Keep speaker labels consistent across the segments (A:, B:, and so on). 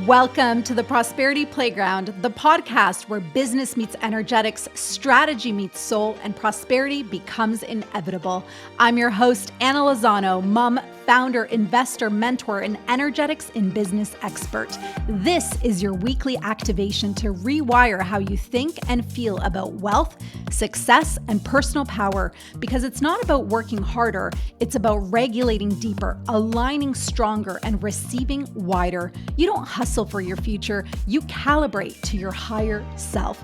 A: Welcome to the Prosperity Playground, the podcast where business meets energetics, strategy meets soul, and prosperity becomes inevitable. I'm your host, Anna Lozano, mom, founder, investor, mentor, and energetics in business expert. This is your weekly activation to rewire how you think and feel about wealth, success, and personal power, because it's not about working harder, it's about regulating deeper, aligning stronger, and receiving wider. You don't hustle for your future, you calibrate to your higher self.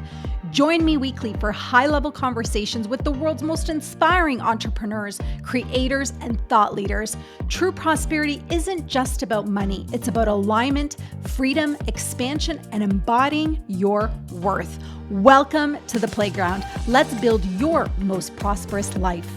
A: Join me weekly for high-level conversations with the world's most inspiring entrepreneurs, creators, and thought leaders. True prosperity isn't just about money. It's about alignment, freedom, expansion, and embodying your worth. Welcome to the playground. Let's build your most prosperous life.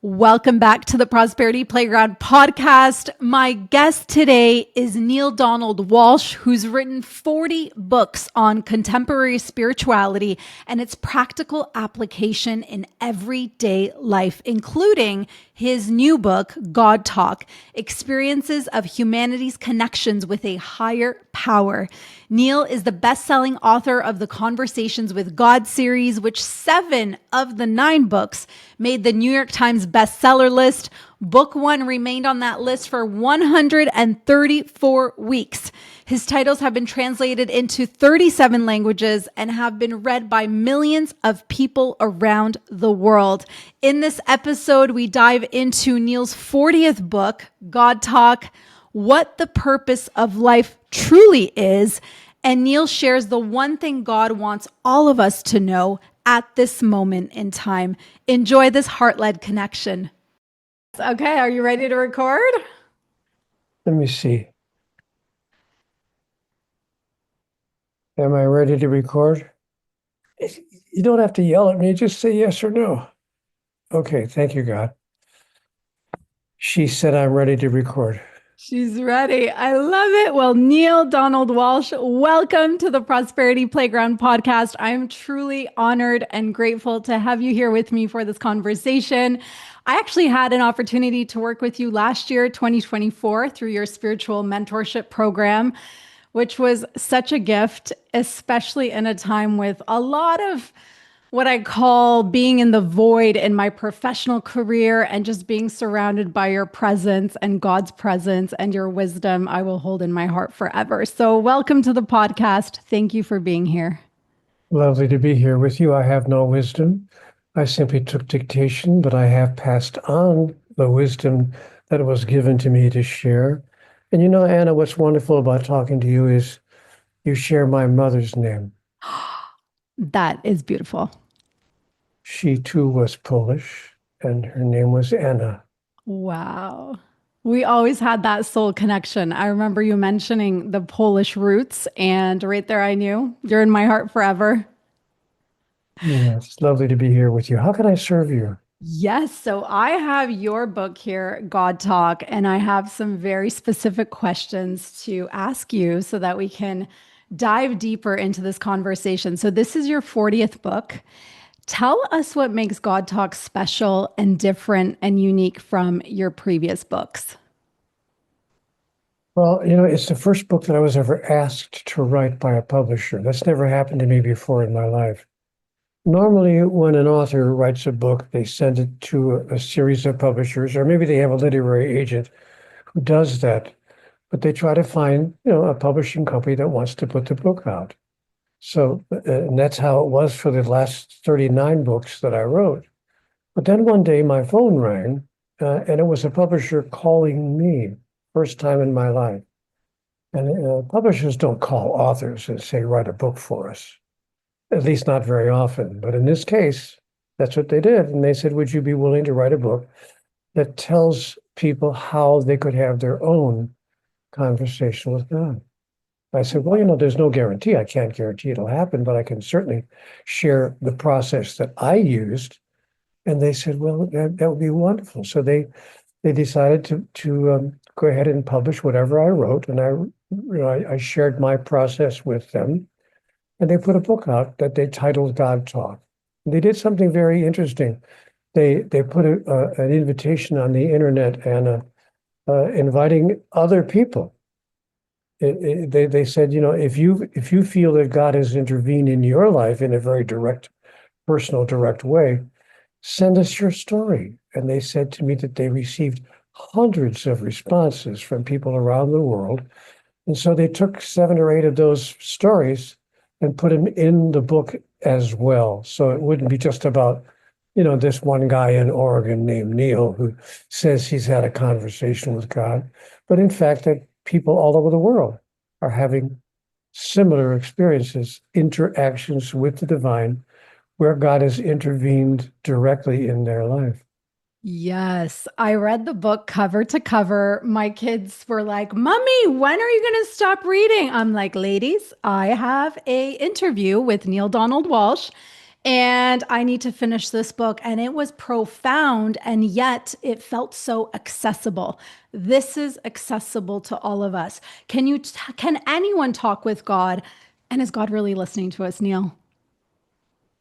A: Welcome back to the Prosperity Playground podcast. My guest today is Neale Donald Walsch, who's written 40 books on contemporary spirituality and its practical application in everyday life, including his new book, GodTalk, Experiences of Humanity's Connections with a Higher Power. Neale is the best-selling author of the Conversations with God series, which 7 of the 9 books made the New York Times bestseller list. Book 1 remained on that list for 134 weeks. His titles have been translated into 37 languages and have been read by millions of people around the world. In this episode, we dive into Neale's 40th book, GodTalk, what the purpose of life truly is, and Neale shares the one thing God wants all of us to know at this moment in time. Enjoy this heart-led connection. Okay, are you ready to record?
B: Let me see. Am I ready to record? You don't have to yell at me, just say yes or no. Okay, thank you, God. She said I'm ready to record.
A: She's ready. I love it. Well, Neale Donald Walsch, welcome to the Prosperity Playground podcast. I'm truly honored and grateful to have you here with me for this conversation. I actually had an opportunity to work with you last year, 2024, through your spiritual mentorship program, which was such a gift, especially in a time with a lot of what I call being in the void in my professional career, and just being surrounded by your presence and God's presence and your wisdom I will hold in my heart forever. So welcome to the podcast. Thank you for being here.
B: Lovely to be here with you. I have no wisdom. I simply took dictation, but I have passed on the wisdom that was given to me to share. And you know, Anna, what's wonderful about talking to you is you share my mother's name.
A: That is beautiful.
B: She too was Polish, and her name was Anna.
A: Wow. We always had that soul connection. I remember you mentioning the Polish roots, and right there I knew you're in my heart forever.
B: Yeah, it's lovely to be here with you. How can I serve you?
A: Yes. So I have your book here, GodTalk, and I have some very specific questions to ask you so that we can dive deeper into this conversation. So this is your 40th book. Tell us what makes GodTalk special and different and unique from your previous books.
B: Well, you know, it's the first book that I was ever asked to write by a publisher. That's never happened to me before in my life. Normally, when an author writes a book, they send it to a series of publishers, or maybe they have a literary agent who does that. But they try to find, a publishing company that wants to put the book out. So, and that's how it was for the last 39 books that I wrote. But then one day my phone rang, and it was a publisher calling me, first time in my life. And publishers don't call authors and say, write a book for us, at least not very often. But in this case, that's what they did. And they said, would you be willing to write a book that tells people how they could have their own conversation with God? I said, well, there's no guarantee. I can't guarantee it'll happen, but I can certainly share the process that I used. And they said, well, that would be wonderful. So they decided to go ahead and publish whatever I wrote, and I shared my process with them, and they put a book out that they titled GodTalk. And they did something very interesting. they put an invitation on the internet and inviting other people. They said, if you feel that God has intervened in your life in a very direct, personal, direct way, send us your story. And they said to me that they received hundreds of responses from people around the world. And so they took 7 or 8 of those stories and put them in the book as well. So it wouldn't be just about, this one guy in Oregon named Neale who says he's had a conversation with God, but in fact that people all over the world are having similar experiences, interactions with the divine, where God has intervened directly in their life.
A: Yes, I read the book cover to cover. My kids were like, "Mommy, when are you going to stop reading?" I'm like, "Ladies, I have a interview with Neale Donald Walsch and I need to finish this book." And it was profound and yet it felt so accessible. This is accessible to all of us. Can anyone talk with God? And is God really listening to us, Neale?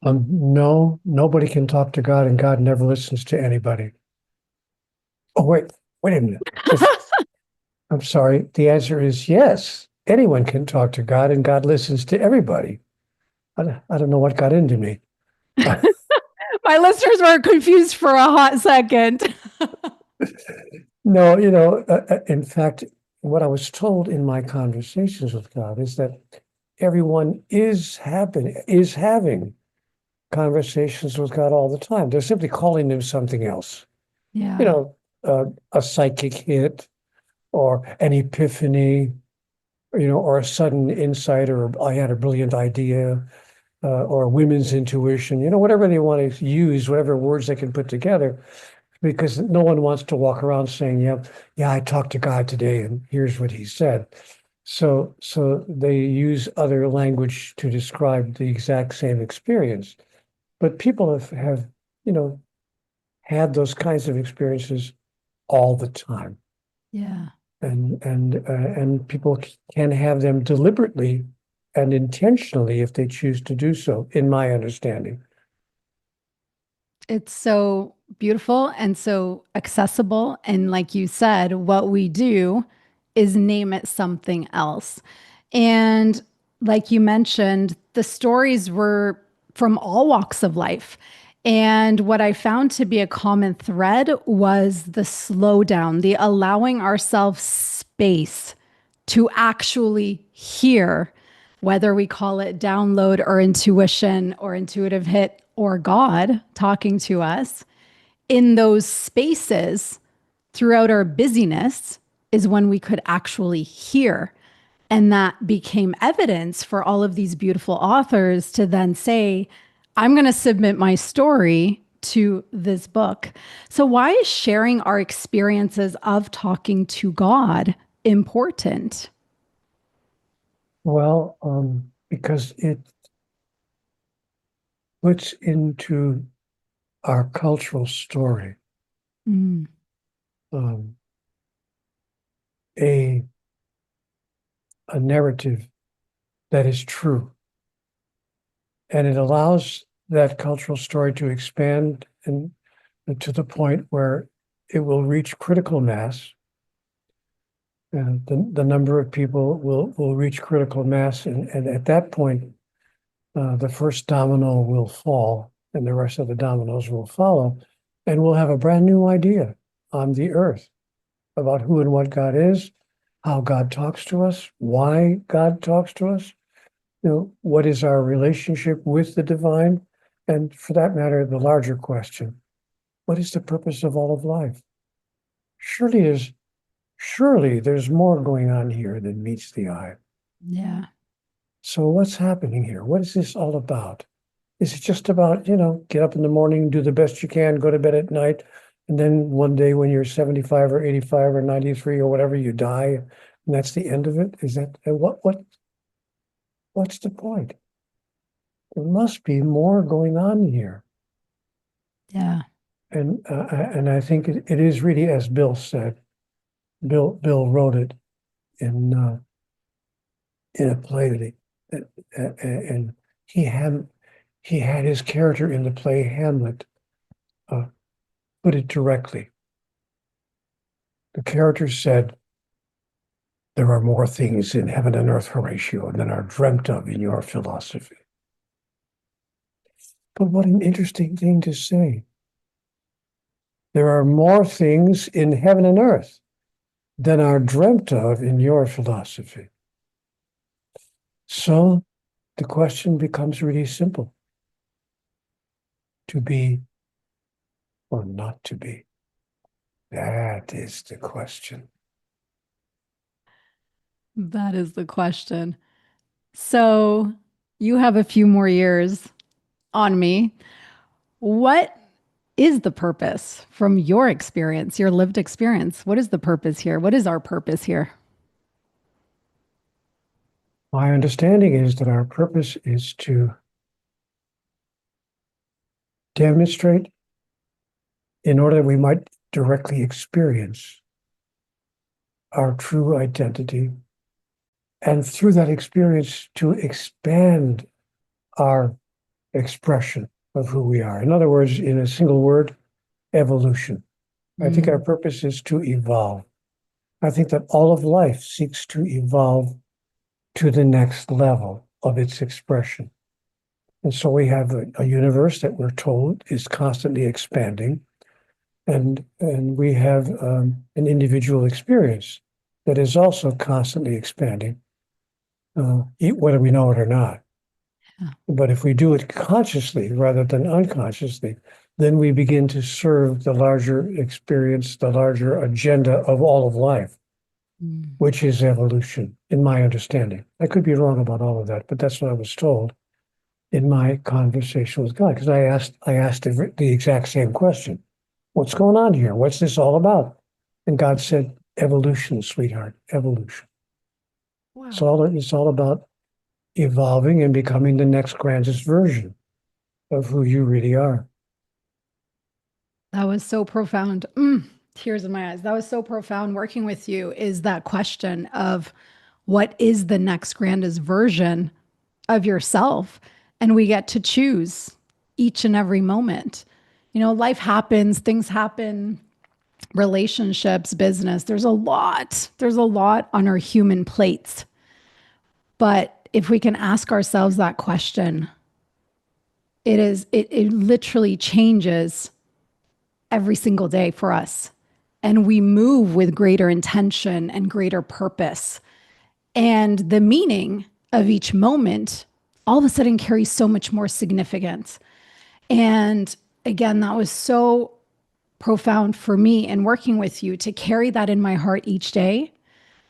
B: No, nobody can talk to God, and God never listens to anybody. Oh, wait a minute. I'm sorry. The answer is yes. Anyone can talk to God, and God listens to everybody. I don't know what got into me.
A: My listeners were confused for a hot second.
B: No, in fact, what I was told in my conversations with God is that everyone is having conversations with God all the time. They're simply calling him something else. You
A: Yeah.
B: know, a psychic hit or an epiphany, or a sudden insight, or I had a brilliant idea, or women's intuition, whatever they want to use, whatever words they can put together, because no one wants to walk around saying, yeah, I talked to God today and here's what he said. So they use other language to describe the exact same experience. But people have had those kinds of experiences all the time.
A: Yeah.
B: And people can have them deliberately and intentionally if they choose to do so, in my understanding.
A: It's so beautiful and so accessible. And like you said, what we do is name it something else. And like you mentioned, the stories were from all walks of life. And what I found to be a common thread was the slowdown, the allowing ourselves space to actually hear, whether we call it download or intuition or intuitive hit or God talking to us in those spaces throughout our busyness is when we could actually hear. And that became evidence for all of these beautiful authors to then say, I'm going to submit my story to this book. So, why is sharing our experiences of talking to God important?
B: Well, because it puts into our cultural story
A: Mm,
B: um, a a narrative that is true, and it allows that cultural story to expand and to the point where it will reach critical mass. And the number of people will reach critical mass, and at that point, the first domino will fall, and the rest of the dominoes will follow, and we'll have a brand new idea on the earth about who and what God is, how God talks to us, why God talks to us, what is our relationship with the divine, and for that matter, the larger question, what is the purpose of all of life? Surely there's more going on here than meets the eye.
A: yeah.
B: So what's happening here? What is this all about? Is it just about, get up in the morning, do the best you can, go to bed at night, and then one day when you're 75 or 85 or 93 or whatever, you die, and that's the end of it? Is that what's the point? There must be more going on here.
A: Yeah.
B: And I think it is really, as Bill said, Bill wrote it in a play and he had his character in the play Hamlet put it directly. The character said, "There are more things in heaven and earth, Horatio, than are dreamt of in your philosophy." But what an interesting thing to say. There are more things in heaven and earth than are dreamt of in your philosophy. So the question becomes really simple. To be or not to be? That is the question.
A: That is the question. So you have a few more years on me. What is the purpose from your experience, your lived experience? What is the purpose here? What is our purpose here?
B: My understanding is that our purpose is to demonstrate in order that we might directly experience our true identity, and through that experience to expand our expression of who we are. In other words, in a single word, evolution. I think our purpose is to evolve. I think that all of life seeks to evolve to the next level of its expression. And so we have a universe that we're told is constantly expanding, and we have an individual experience that is also constantly expanding, whether we know it or not.
A: Yeah.
B: But if we do it consciously rather than unconsciously, then we begin to serve the larger experience, the larger agenda of all of life, which is evolution, in my understanding. I could be wrong about all of that, but that's what I was told in my conversation with God, because I asked the exact same question. What's going on here? What's this all about? And God said, evolution, sweetheart, evolution.
A: Wow.
B: It's all about evolving and becoming the next grandest version of who you really are.
A: That was so profound. Tears in my eyes. That was so profound. Working with you is that question of what is the next grandest version of yourself? And we get to choose each and every moment. You know, life happens, things happen, relationships, business. There's a lot. There's a lot on our human plates. But if we can ask ourselves that question, it literally changes every single day for us. And we move with greater intention and greater purpose. And the meaning of each moment all of a sudden carries so much more significance. And again, that was so profound for me in working with you to carry that in my heart each day.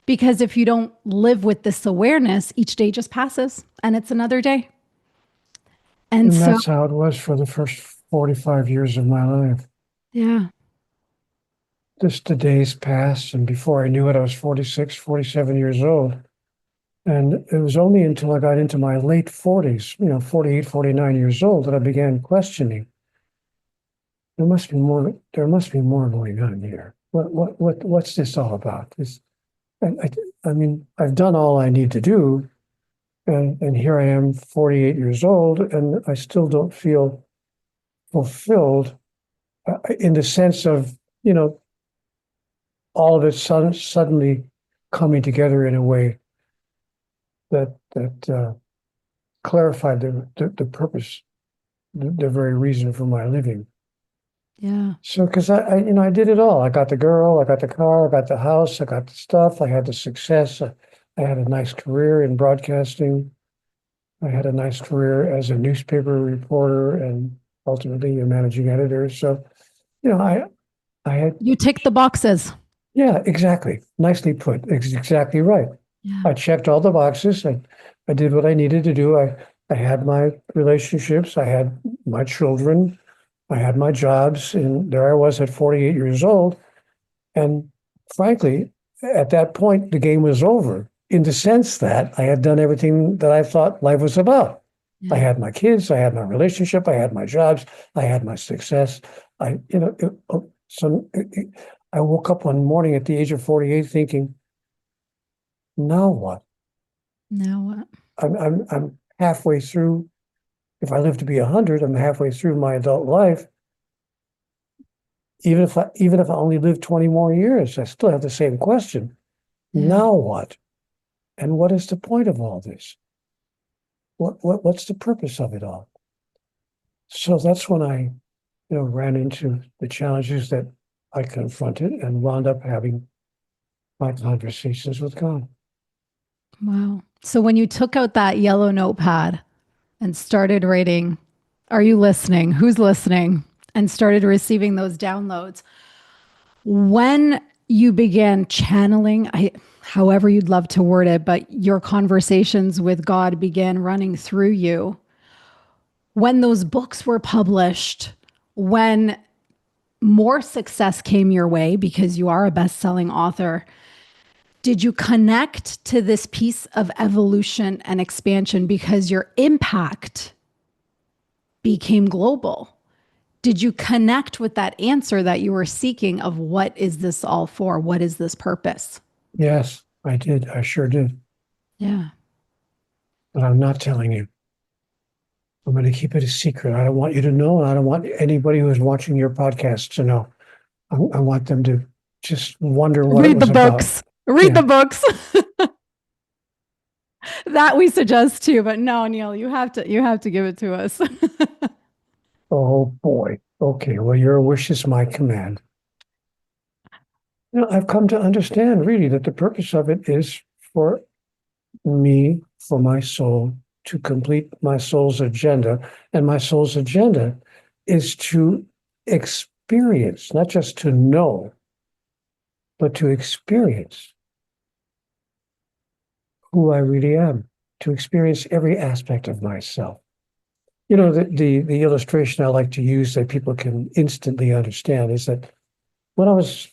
A: Because if you don't live with this awareness, each day just passes and it's another day. And so
B: that's how it was for the first 45 years of my life.
A: Yeah.
B: Just the days passed, and before I knew it, I was 46, 47 years old. And it was only until I got into my late 40s, 48, 49 years old, that I began questioning. There must be more going on here. What's this all about? I mean, I've done all I need to do, and here I am, 48 years old, and I still don't feel fulfilled in the sense of, all of it suddenly coming together in a way that clarified the purpose, the very reason for my living.
A: Yeah.
B: So, because I did it all. I got the girl, I got the car, I got the house, I got the stuff, I had the success. I had a nice career in broadcasting. I had a nice career as a newspaper reporter and ultimately a managing editor. So, I had.
A: You tick the boxes.
B: Yeah, exactly. Nicely put. Exactly right.
A: Yeah.
B: I checked all the boxes. I did what I needed to do. I had my relationships. I had my children. I had my jobs. And there I was at 48 years old. And frankly, at that point, the game was over in the sense that I had done everything that I thought life was about.
A: Yeah.
B: I had my kids. I had my relationship. I had my jobs. I had my success. I woke up one morning at the age of 48 thinking, now what?
A: Now what?
B: I'm halfway through. If I live to be 100, I'm halfway through my adult life. even if I only live 20 more years, I still have the same question.
A: Yeah.
B: Now what? And what is the point of all this? What's the purpose of it all? So that's when I, ran into the challenges that I confronted and wound up having my conversations with God.
A: Wow. So when you took out that yellow notepad and started writing, are you listening? Who's listening? And started receiving those downloads. When you began channeling, however you'd love to word it, but your conversations with God began running through you. When those books were published, when more success came your way because you are a best-selling author, did you connect to this piece of evolution and expansion because your impact became global? Did you connect with that answer that you were seeking of what is this all for? What is this purpose?
B: Yes, I did. I sure did.
A: Yeah.
B: But I'm not telling you. I'm going to keep it a secret. I don't want you to know, and I don't want anybody who is watching your podcast to know. I want them to just wonder what it
A: Read the
B: was about.
A: books. Read
B: Yeah.
A: the books. That we suggest too, but no, Neale, you have to give it to us.
B: Oh boy. Okay. Well, your wish is my command. I've come to understand really that the purpose of it is for me, for my soul, to complete my soul's agenda. And my soul's agenda is to experience, not just to know, but to experience who I really am, to experience every aspect of myself. The illustration I like to use that people can instantly understand is that when I was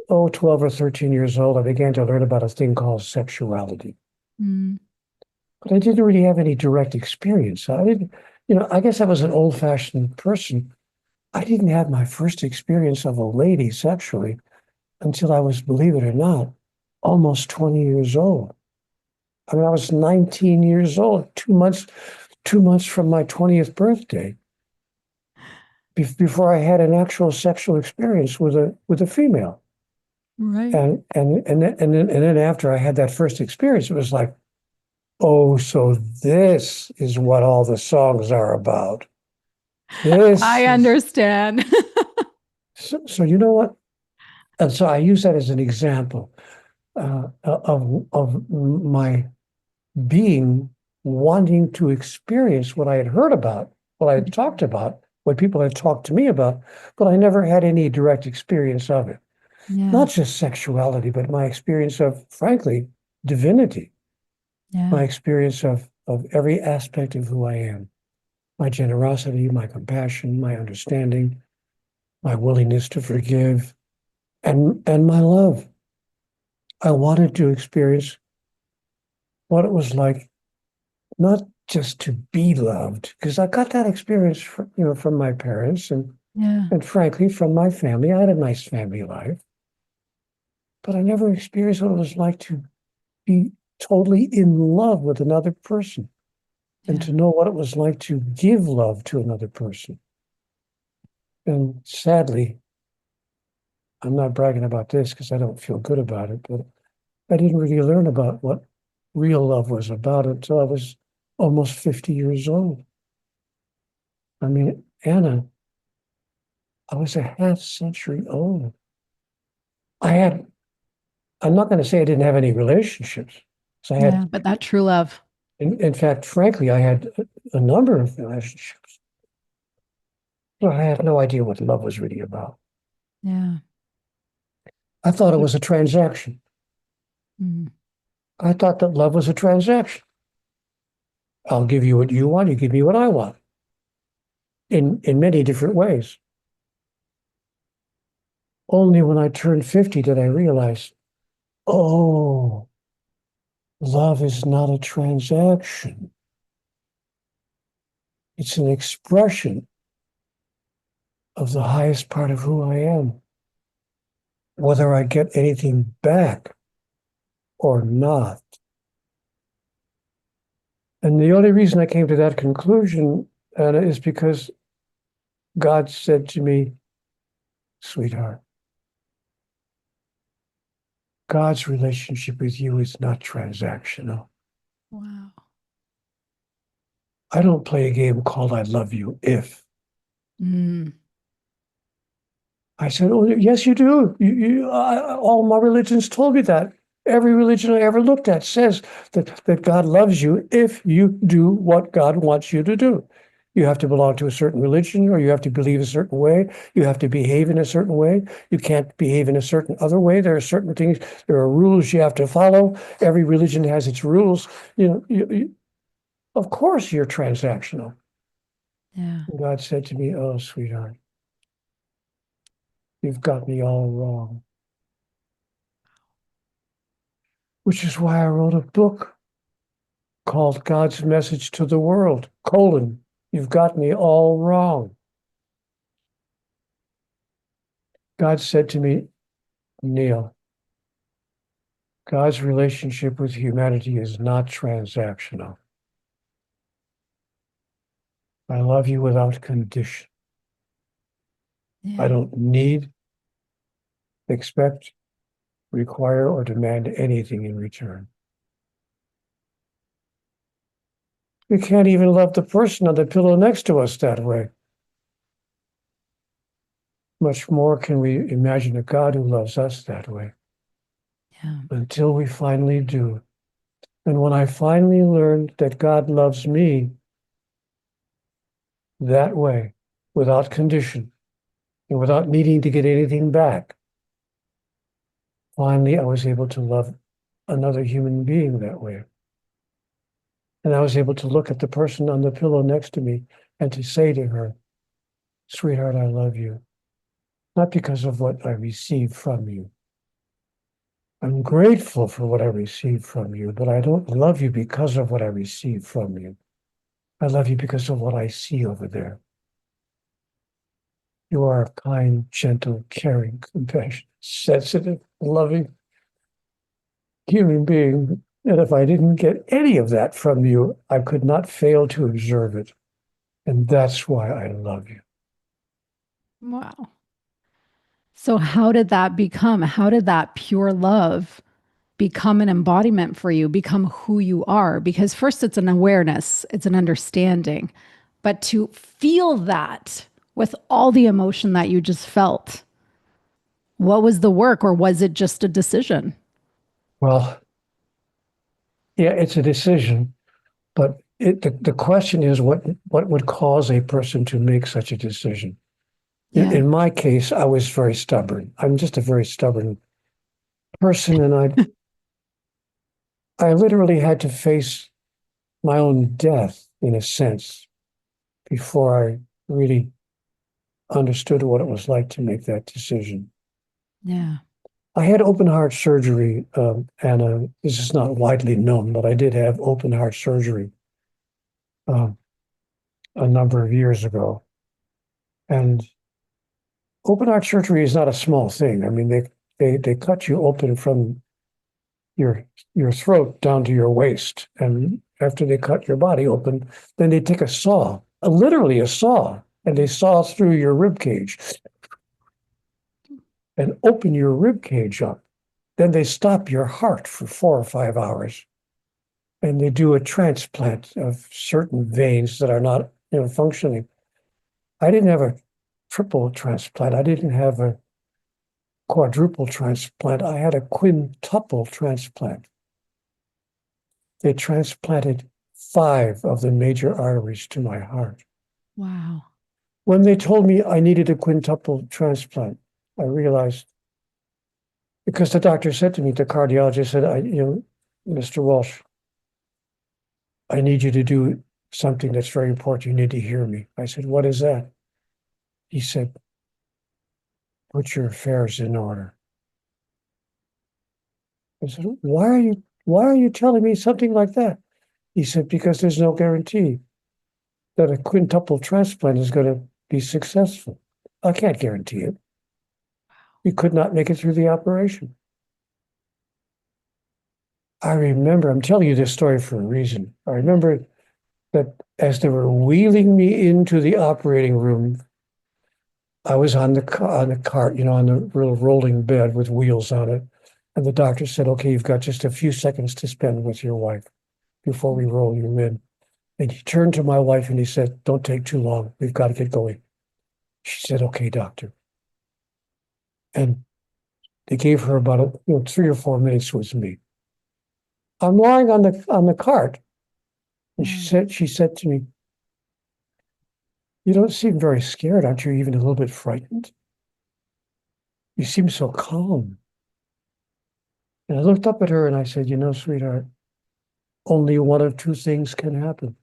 B: 12 or 13 years old, I began to learn about a thing called sexuality.
A: Mm,
B: But I didn't really have any direct experience. I didn't, I guess I was an old-fashioned person. I didn't have my first experience of a lady sexually until I was, believe it or not, almost 20 years old. I mean, I was 19 years old, 2 months from my 20th birthday, before I had an actual sexual experience with a female.
A: right.
B: And then after I had that first experience, it was like, oh, so this is what all the songs are about. This
A: I
B: is
A: understand.
B: so you know what? And so I use that as an example of my being wanting to experience what I had heard about, what I had talked about, what people had talked to me about, but I never had any direct experience of it.
A: Yeah.
B: Not just sexuality, but my experience of, frankly, divinity, my
A: Yeah.
B: experience of every aspect of who I am, my generosity, my compassion, my understanding, my willingness to forgive, and my love. I wanted to experience what it was like, not just to be loved, because I got that experience from my parents
A: Yeah.
B: and frankly from my family. I had a nice family life, but I never experienced what it was like to be totally in love with another person and
A: Yeah.
B: to know what it was like to give love to another person. And sadly, I'm not bragging about this because I don't feel good about it, but I didn't really learn about what real love was about until I was almost 50 years old. I mean, Anna, I was a half century old. I had, I'm not going to say I didn't have any relationships. So I
A: Yeah.
B: had,
A: But that true love.
B: in fact, frankly, I had a number of relationships. But I had no idea what love was really about.
A: Yeah.
B: I thought it was a transaction.
A: Mm,
B: I thought that love was a transaction. I'll give you what you want, you give me what I want in many different ways. Only when I turned 50 did I realize, oh, love is not a transaction. It's an expression of the highest part of who I am, whether I get anything back or not. And the only reason I came to that conclusion, Anna, is because God said to me, sweetheart, God's relationship with you is not transactional.
A: Wow.
B: I don't play a game called I love you if.
A: Mm.
B: I said, oh, yes, you do. All my religions told me that. Every religion I ever looked at says that God loves you if you do what God wants you to do. You have to belong to a certain religion, or you have to believe a certain way. You have to behave in a certain way. You can't behave in a certain other way. There are certain things, there are rules you have to follow. Every religion has its rules. Of course you're transactional.
A: Yeah.
B: And God said to me, oh, sweetheart, you've got me all wrong. Which is why I wrote a book called God's Message to the World, you've got me all wrong. God said to me, Neale, God's relationship with humanity is not transactional. I love you without condition.
A: Yeah.
B: I don't need, expect, require, or demand anything in return. We can't even love the person on the pillow next to us that way. Much more can we imagine a God who loves us that way.
A: Yeah.
B: Until we finally do. And when I finally learned that God loves me that way, without condition, and without needing to get anything back, finally I was able to love another human being that way. And I was able to look at the person on the pillow next to me and to say to her, sweetheart, I love you. Not because of what I received from you. I'm grateful for what I received from you, but I don't love you because of what I received from you. I love you because of what I see over there. You are a kind, gentle, caring, compassionate, sensitive, loving human being. And if I didn't get any of that from you, I could not fail to observe it. And that's why I love you.
A: Wow. So how did that become? How did that pure love become an embodiment for you, become who you are? Because first it's an awareness, it's an understanding, but to feel that with all the emotion that you just felt, what was the work, or was it just a decision?
B: Well, yeah, it's a decision, but the question is what would cause a person to make such a decision?
A: Yeah.
B: In my case, I was very stubborn. I'm just a very stubborn person, and I literally had to face my own death in a sense before I really understood what it was like to make that decision.
A: Yeah.
B: I had open heart surgery, and this is not widely known, but I did have open heart surgery uh, a number of years ago. And open heart surgery is not a small thing. I mean, they cut you open from your your throat down to your waist, and after they cut your body open, then they take a saw, literally a saw, and they saw through your rib cage and open your rib cage up. Then they stop your heart for 4 or 5 hours, and they do a transplant of certain veins that are not, functioning. I didn't have a triple transplant. I didn't have a quadruple transplant. I had a quintuple transplant. They transplanted 5 of the major arteries to my heart.
A: Wow.
B: When they told me I needed a quintuple transplant, I realized, because the doctor said to me, the cardiologist said, Mr. Walsh, I need you to do something that's very important. You need to hear me. I said, what is that? He said, put your affairs in order. I said, why are you telling me something like that? He said, because there's no guarantee that a quintuple transplant is going to be successful. I can't guarantee it. You could not make it through the operation. I remember, I'm telling you this story for a reason. I remember that as they were wheeling me into the operating room, I was on the cart, on the real rolling bed with wheels on it. And the doctor said, okay, you've got just a few seconds to spend with your wife before we roll you in. And he turned to my wife and he said, don't take too long. We've got to get going. She said, okay, doctor. And they gave her about 3 or 4 minutes with me. I'm lying on the cart. And she said to me, you don't seem very scared. Aren't you even a little bit frightened? You seem so calm. And I looked up at her and I said, sweetheart, only one of two things can happen.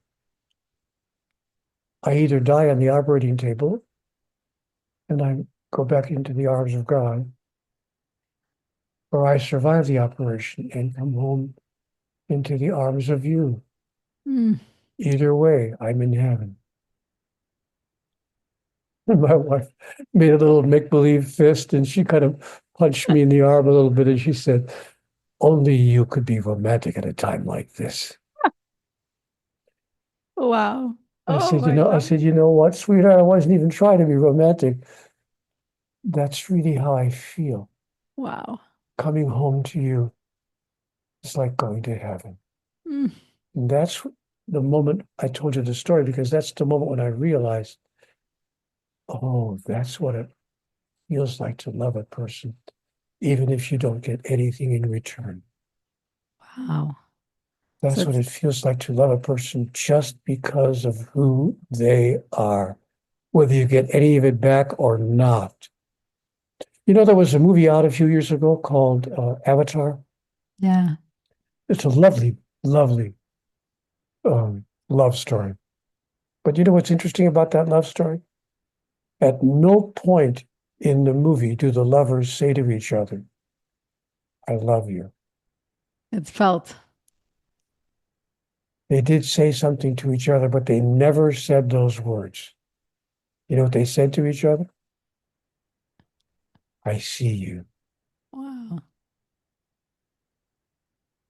B: I either die on the operating table and I go back into the arms of God, or I survive the operation and come home into the arms of you.
A: Mm.
B: Either way, I'm in heaven. And my wife made a little make-believe fist and she kind of punched me in the arm a little bit and she said, only you could be romantic at a time like this.
A: Wow.
B: I
A: Oh
B: said,
A: my God.
B: you know what, sweetheart, I wasn't even trying to be romantic. That's really how I feel.
A: Wow.
B: Coming home to you is like going to heaven.
A: Mm.
B: And that's the moment I told you the story, because that's the moment when I realized, oh, that's what it feels like to love a person, even if you don't get anything in return.
A: Wow. So
B: That's what it feels like to love a person just because of who they are, whether you get any of it back or not. There was a movie out a few years ago called Avatar.
A: yeah.
B: It's a lovely, lovely love story. But you know what's interesting about that love story? At no point in the movie do the lovers say to each other, I love you.
A: It's felt.
B: They did say something to each other, but they never said those words. You know what they said to each other? I see you.
A: Wow.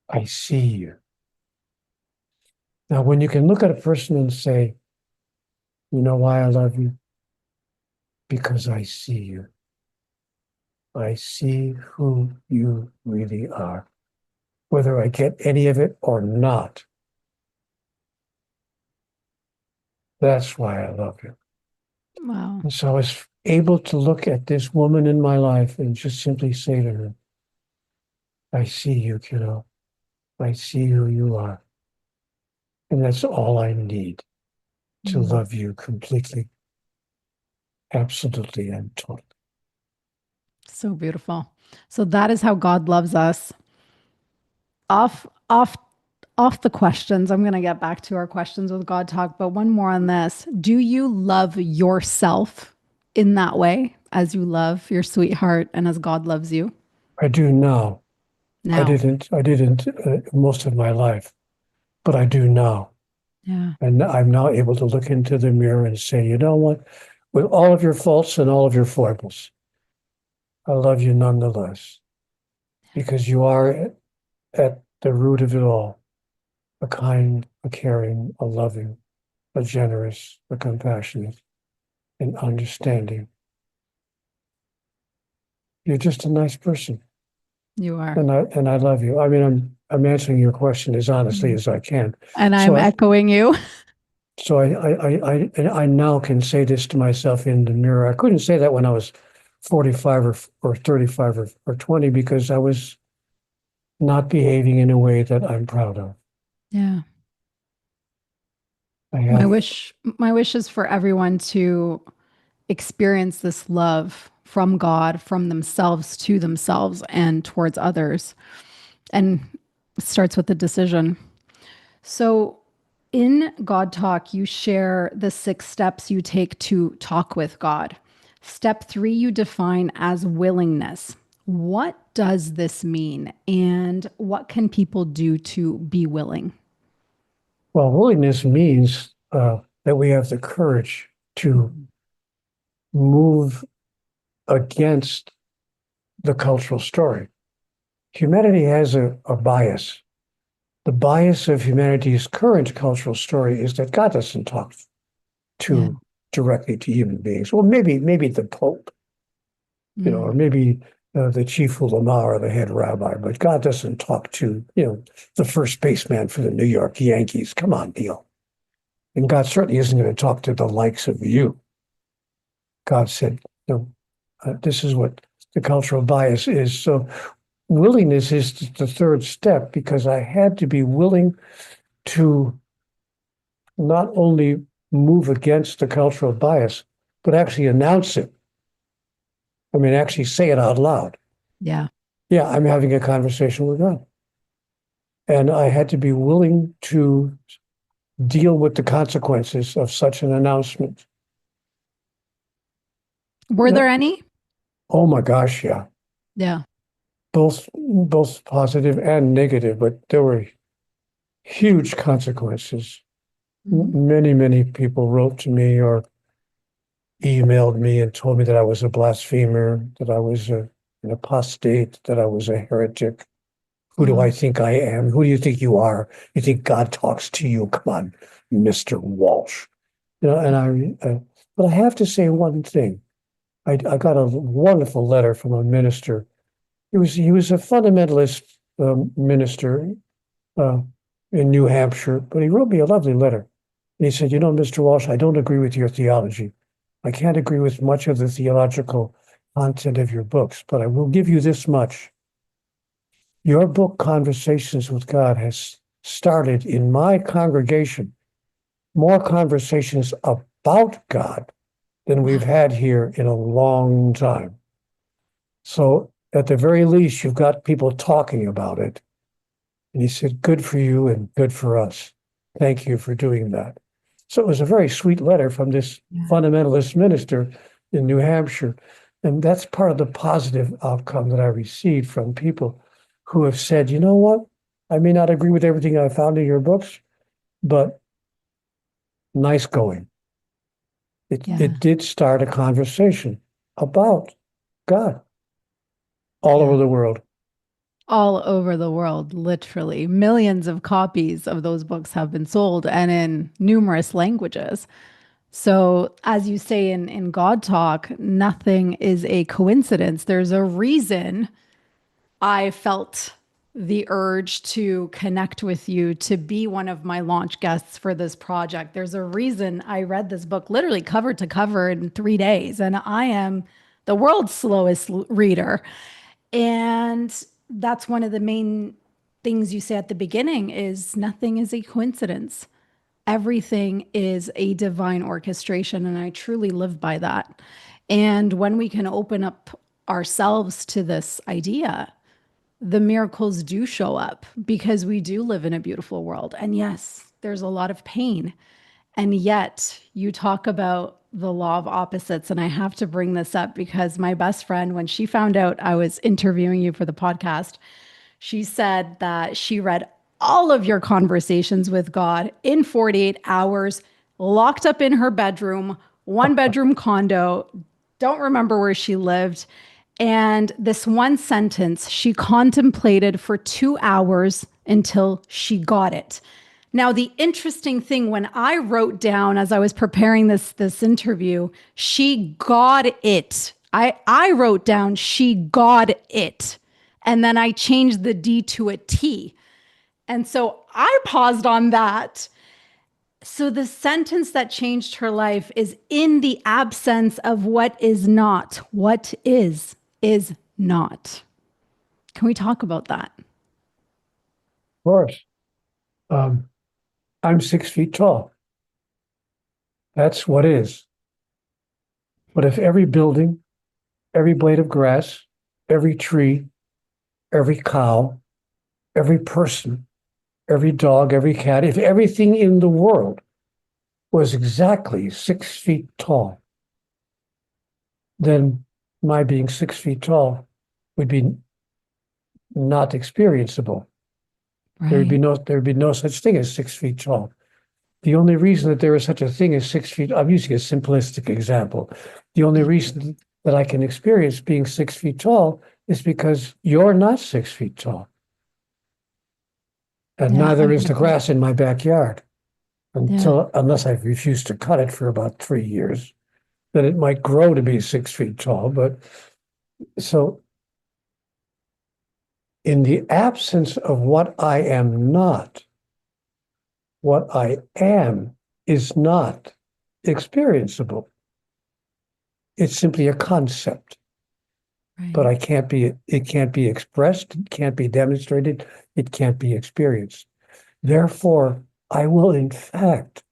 B: I see you. Now, when you can look at a person and say, you know why I love you? Because I see you. I see who you really are, whether I get any of it or not. That's why I love you.
A: Wow.
B: And so I was able to look at this woman in my life and just simply say to her, I see you, kiddo. I see who you are. And that's all I need to
A: Mm.
B: love you completely, absolutely, and totally.
A: So beautiful. So that is how God loves us. Off, off, off the questions. I'm going to get back to our questions with God Talk, but one more on this. Do you love yourself in that way as you love your sweetheart and as God loves you
B: I do now.
A: now?
B: I didn't most of my life, but I do now.
A: Yeah.
B: And I'm now able to look into the mirror and say, you know what? With all of your faults and all of your foibles, I love you nonetheless, because you are at the root of it all, a kind, a caring, a loving, a generous, a compassionate, and understanding. You're just a nice person,
A: You are.
B: and I love you. I mean, I'm answering your question as honestly as I can.
A: And
B: So
A: I'm echoing you.
B: I now can say this to myself in the mirror. I couldn't say that when I was 45 or 35 or 20, because I was not behaving in a way that I'm proud of.
A: Yeah.
B: I
A: My
B: have,
A: wish my wish is for everyone to experience this love from God, from themselves to themselves and towards others. And it starts with the decision. So in God Talk, you share the 6 steps you take to talk with God. Step 3, you define as willingness. What does this mean? And what can people do to be willing?
B: well, willingness means that we have the courage to move against the cultural story. Humanity has a bias. The bias of humanity's current cultural story is that God doesn't talk
A: Yeah.
B: to directly to human beings. Well, maybe the Pope, or maybe the chief ulama or the head rabbi, but God doesn't talk to, the first baseman for the New York Yankees. Come on, Neil. And God certainly isn't going to talk to the likes of you. God said, this is what the cultural bias is. So willingness is the third step, because I had to be willing to not only move against the cultural bias, but actually announce it. I mean, actually say it out loud.
A: Yeah.
B: Yeah, I'm having a conversation with God. And I had to be willing to deal with the consequences of such an announcement.
A: Were there any?
B: Oh my gosh, yeah.
A: Yeah.
B: Both positive and negative, but there were huge consequences. Many people wrote to me or emailed me and told me that I was a blasphemer, that I was an apostate, that I was a heretic. Who do I think I am? Who do you think you are? You think God talks to you? Come on, Mr. Walsh. But I have to say one thing. I got a wonderful letter from a minister. He was a fundamentalist minister in New Hampshire, but he wrote me a lovely letter. And he said, Mr. Walsh, I don't agree with your theology. I can't agree with much of the theological content of your books, but I will give you this much. Your book, Conversations with God, has started in my congregation more conversations about God than we've had here in a long time. So at the very least, you've got people talking about it. And he said, good for you and good for us. Thank you for doing that. So it was a very sweet letter from this fundamentalist minister in New Hampshire. And that's part of the positive outcome that I received from people who have said, you know what? I may not agree with everything I found in your books, but nice going. It did start a conversation about God all over the world.
A: All over the world, literally. Millions of copies of those books have been sold, and in numerous languages. So, as you say in GodTalk, nothing is a coincidence. There's a reason I felt the urge to connect with you, to be one of my launch guests for this project. There's a reason I read this book literally cover to cover in 3 days, and I am the world's slowest reader. And that's one of the main things you say at the beginning is nothing is a coincidence. Everything is a divine orchestration. And I truly live by that. And when we can open up ourselves to this idea, the miracles do show up because we do live in a beautiful world. And yes, there's a lot of pain. And yet you talk about the law of opposites. And I have to bring this up because my best friend, when she found out I was interviewing you for the podcast, she said that she read all of your conversations with God in 48 hours, locked up in her bedroom, 1-bedroom condo, don't remember where she lived. And this one sentence she contemplated for 2 hours until she got it. Now, the interesting thing, when I wrote down as I was preparing this interview, she got it. I wrote down, she got it. And then I changed the D to a T. And so I paused on that. So the sentence that changed her life is in the absence of what is not. What is not. Can we talk about that?
B: Of course. I'm 6 feet tall. That's what is. But if every building, every blade of grass, every tree, every cow, every person, every dog, every cat, if everything in the world was exactly 6 feet tall, then my being 6 feet tall would be not experienceable.
A: Right.
B: There'd be no such thing as 6 feet tall. The only reason that there is such a thing as 6 feet, I'm using a simplistic example. The only reason that I can experience being 6 feet tall is because you're not 6 feet tall. And neither is the grass in my backyard. unless I refuse to cut it for about 3 years, then it might grow to be 6 feet tall. But so in the absence of what I am not, what I am is not experienceable. It's simply a concept, but it can't be expressed, it can't be demonstrated, it can't be experienced. Therefore, I will in fact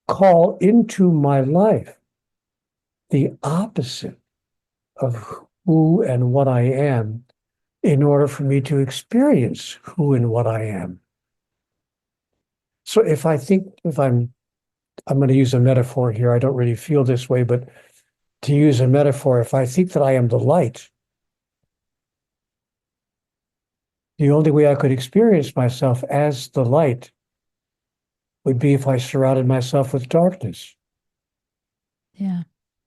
B: call into my life the opposite of who and what I am in order for me to experience who and what I am. So if I'm going to use a metaphor here. I don't really feel this way, but to use a metaphor, if I think that I am the light, the only way I could experience myself as the light would be if I surrounded myself with darkness.
A: Yeah.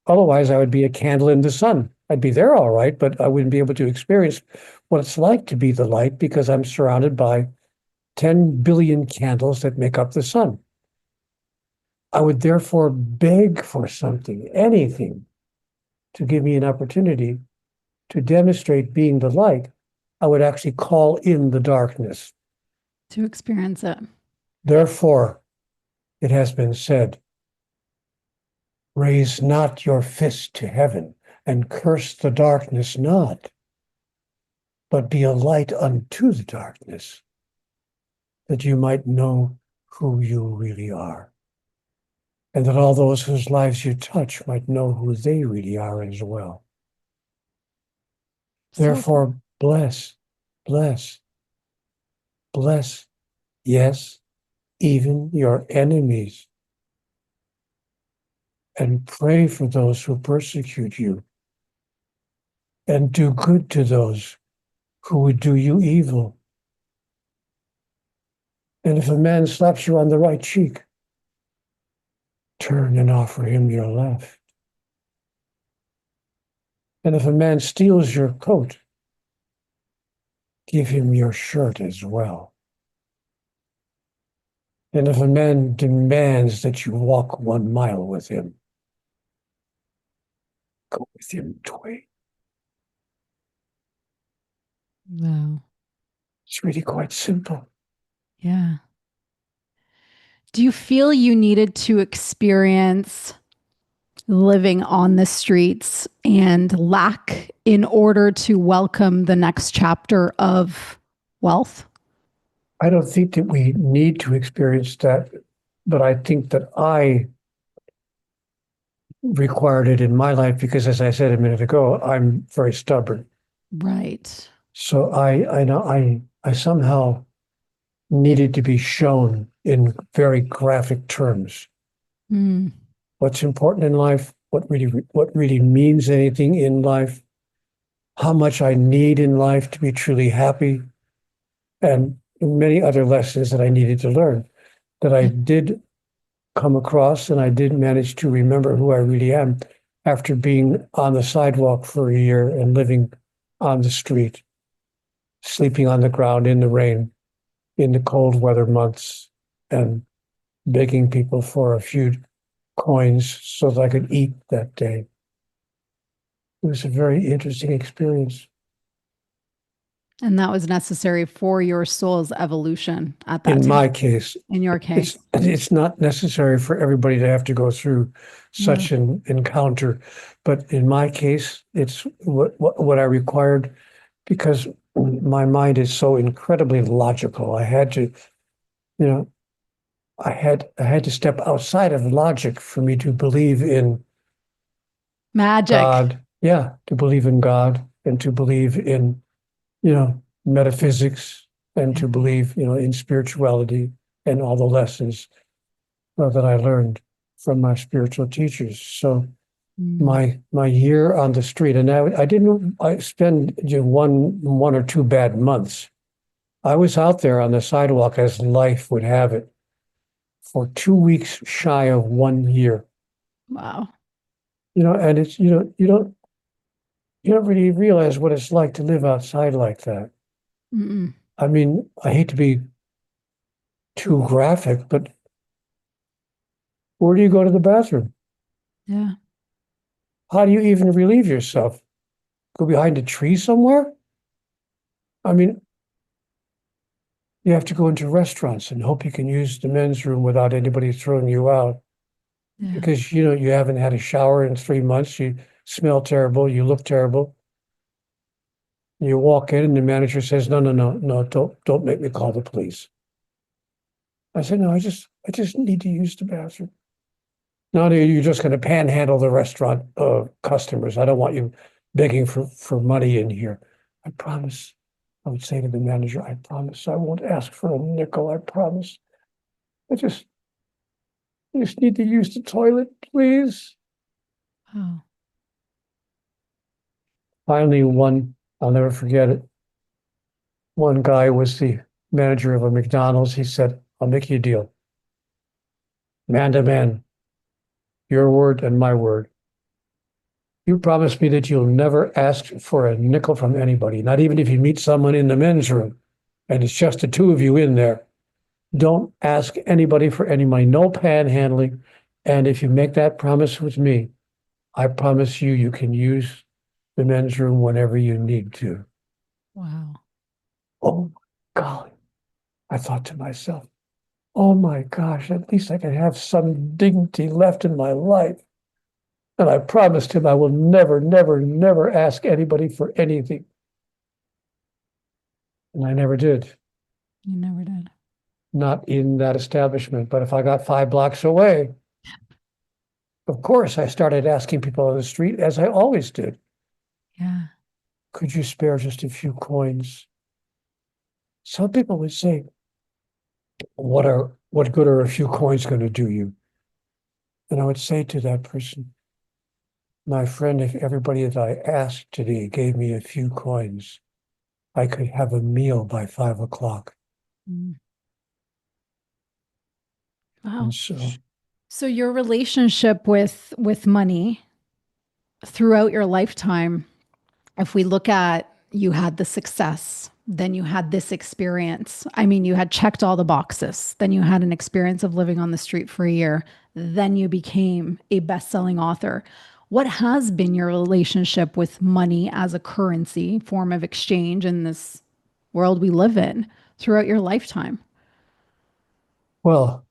B: Otherwise, I would be a candle in the sun. I'd be there all right, but I wouldn't be able to experience what it's like to be the light because I'm surrounded by 10 billion candles that make up the sun. I would therefore beg for something, anything, to give me an opportunity to demonstrate being the light. I would actually call in the darkness.
A: To experience it.
B: Therefore, it has been said, raise not your fist to heaven and curse the darkness not, but be a light unto the darkness, that you might know who you really are. And that all those whose lives you touch might know who they really are as well. Therefore, bless, bless, bless, yes, even your enemies. And pray for those who persecute you. And do good to those who would do you evil. And if a man slaps you on the right cheek, turn and offer him your left. And if a man steals your coat, give him your shirt as well. And if a man demands that you walk 1 mile with him, go with him twain.
A: Wow.
B: It's really quite simple.
A: Yeah. Do you feel you needed to experience living on the streets and lack in order to welcome the next chapter of wealth?
B: I don't think that we need to experience that, but I think that I required it in my life because, as I said a minute ago, I'm very stubborn.
A: Right.
B: So I somehow needed to be shown in very graphic terms what's important in life, what really means anything in life, how much I need in life to be truly happy, and many other lessons that I needed to learn that I did come across, and I did manage to remember who I really am after being on the sidewalk for a year and living on the street, sleeping on the ground in the rain, in the cold weather months, and begging people for a few coins so that I could eat that day. It was a very interesting experience.
A: And that was necessary for your soul's evolution at that time.
B: In my case.
A: In your case.
B: It's not necessary for everybody to have to go through such an encounter. But in my case, it's what I required because my mind is so incredibly logical. I had to, I had to step outside of logic for me to believe in
A: magic.
B: God. Yeah, to believe in God and to believe in, metaphysics and to believe, in spirituality and all the lessons that I learned from my spiritual teachers. So my year on the street, and I spent one or two bad months. I was out there on the sidewalk as life would have it for 2 weeks shy of 1 year.
A: Wow.
B: And it's, you don't really realize what it's like to live outside like that.
A: Mm-mm.
B: I mean, I hate to be too graphic, but Where do you go to the bathroom?
A: Yeah.
B: How do you even relieve yourself? Go behind a tree somewhere? I mean, you have to go into restaurants and hope you can use the men's room without anybody throwing you out
A: Yeah.
B: because, you haven't had a shower in 3 months. You smell terrible. You look terrible. You walk in and the manager says, no, no, no, no, don't make me call the police. I said, no, I just need to use the bathroom. No, you're just going to panhandle the restaurant customers. I don't want you begging for money in here. I promise. I would say to the manager, I promise I won't ask for a nickel. I promise. I just need to use the toilet, please.
A: Oh.
B: Finally, I'll never forget it. One guy was the manager of a McDonald's. He said, I'll make you a deal. Man to man, your word and my word. You promise me that you'll never ask for a nickel from anybody, not even if you meet someone in the men's room and it's just the two of you in there. Don't ask anybody for any money, no panhandling. And if you make that promise with me, I promise you can use the men's room whenever you need to.
A: Wow.
B: Oh, golly. I thought to myself, oh my gosh, at least I can have some dignity left in my life. And I promised him I will never, never, never ask anybody for anything. And I never did.
A: You never did.
B: Not in that establishment. But if I got 5 blocks away, of course, I started asking people on the street, as I always did.
A: Yeah.
B: Could you spare just a few coins? Some people would say, what good are a few coins going to do you? And I would say to that person, my friend, if everybody that I asked today gave me a few coins, I could have a meal by 5 o'clock.
A: Mm. Wow.
B: And
A: So your relationship with money throughout your lifetime, if we look at you had the success, then you had this experience. I mean, you had checked all the boxes. Then you had an experience of living on the street for a year. Then you became a best-selling author. What has been your relationship with money as a currency, form of exchange in this world we live in throughout your lifetime?
B: well,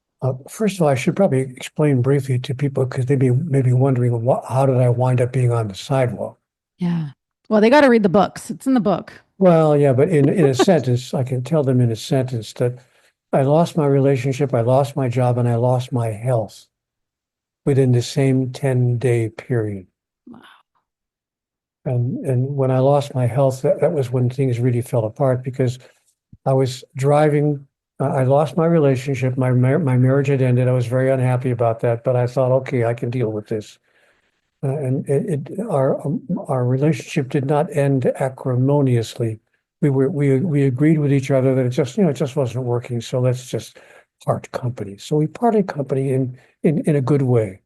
B: first of all, I should probably explain briefly to people because they may be wondering, how did I wind up being on the sidewalk?
A: Yeah. Well, they got to read the books. It's in the book.
B: Well, yeah, but in a sentence, I can tell them in a sentence that I lost my relationship, I lost my job, and I lost my health within the same 10-day period.
A: Wow.
B: And when I lost my health, that was when things really fell apart because I was driving. I lost my relationship. My marriage had ended. I was very unhappy about that, but I thought, okay, I can deal with this. And our relationship did not end acrimoniously. We agreed with each other that it just wasn't working. So let's just part company. So we parted company in a good way.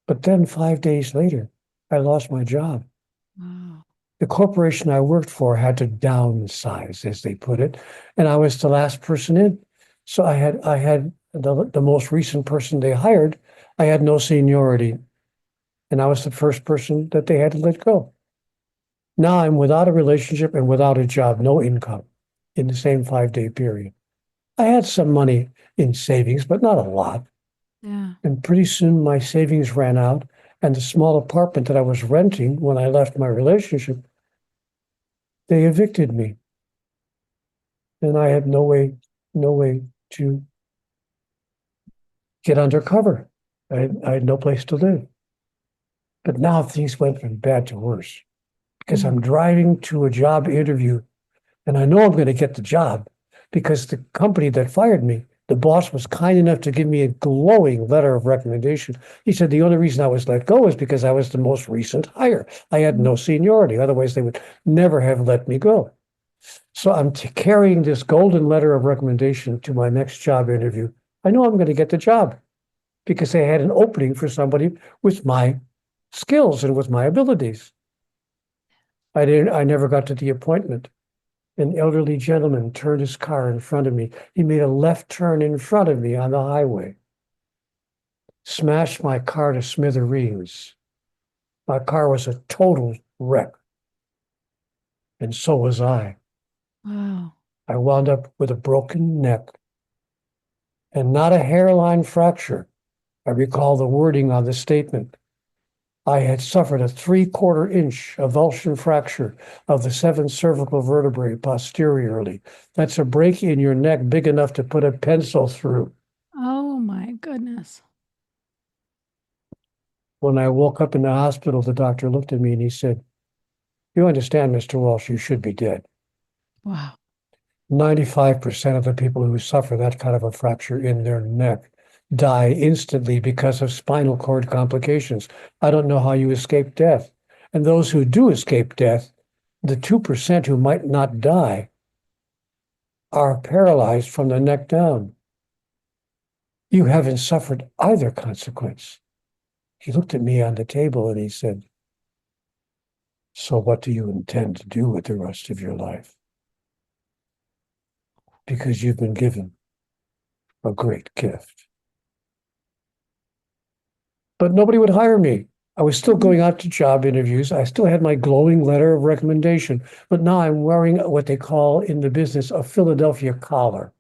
B: But then 5 days later, I lost my job.
A: Wow.
B: The corporation I worked for had to downsize, as they put it, and I was the last person in. So I had the most recent person they hired. I had no seniority, and I was the first person that they had to let go. Now I'm without a relationship and without a job, no income in the same 5-day period. I had some money in savings, but not a lot.
A: Yeah.
B: And pretty soon my savings ran out, and the small apartment that I was renting when I left my relationship, they evicted me. And I had no way to get under cover. I had no place to live. But now things went from bad to worse because I'm driving to a job interview and I know I'm going to get the job because the company that fired me, the boss was kind enough to give me a glowing letter of recommendation. He said the only reason I was let go is because I was the most recent hire. I had no seniority. Otherwise, they would never have let me go. So I'm carrying this golden letter of recommendation to my next job interview. I know I'm going to get the job because they had an opening for somebody with my skills and with my abilities. I never got to the appointment. An elderly gentleman turned his car in front of me. He made a left turn in front of me on the highway. smashed my car to smithereens. My car was a total wreck, and so was I.
A: Wow.
B: I wound up with a broken neck and not a hairline fracture. I recall the wording on the statement. I had suffered a 3/4 inch avulsion fracture of the 7th cervical vertebrae posteriorly. That's a break in your neck big enough to put a pencil through.
A: Oh my goodness.
B: When I woke up in the hospital, the doctor looked at me and he said, "You understand, Mr. Walsh, you should be dead."
A: Wow.
B: 95% of the people who suffer that kind of a fracture in their neck die instantly because of spinal cord complications. I don't know how you escape death. And those who do escape death, the 2% who might not die, are paralyzed from the neck down. You haven't suffered either consequence. He looked at me on the table and he said, "So what do you intend to do with the rest of your life? Because you've been given a great gift." But nobody would hire me. I was still going out to job interviews. I still had my glowing letter of recommendation, but now I'm wearing what they call in the business a Philadelphia collar.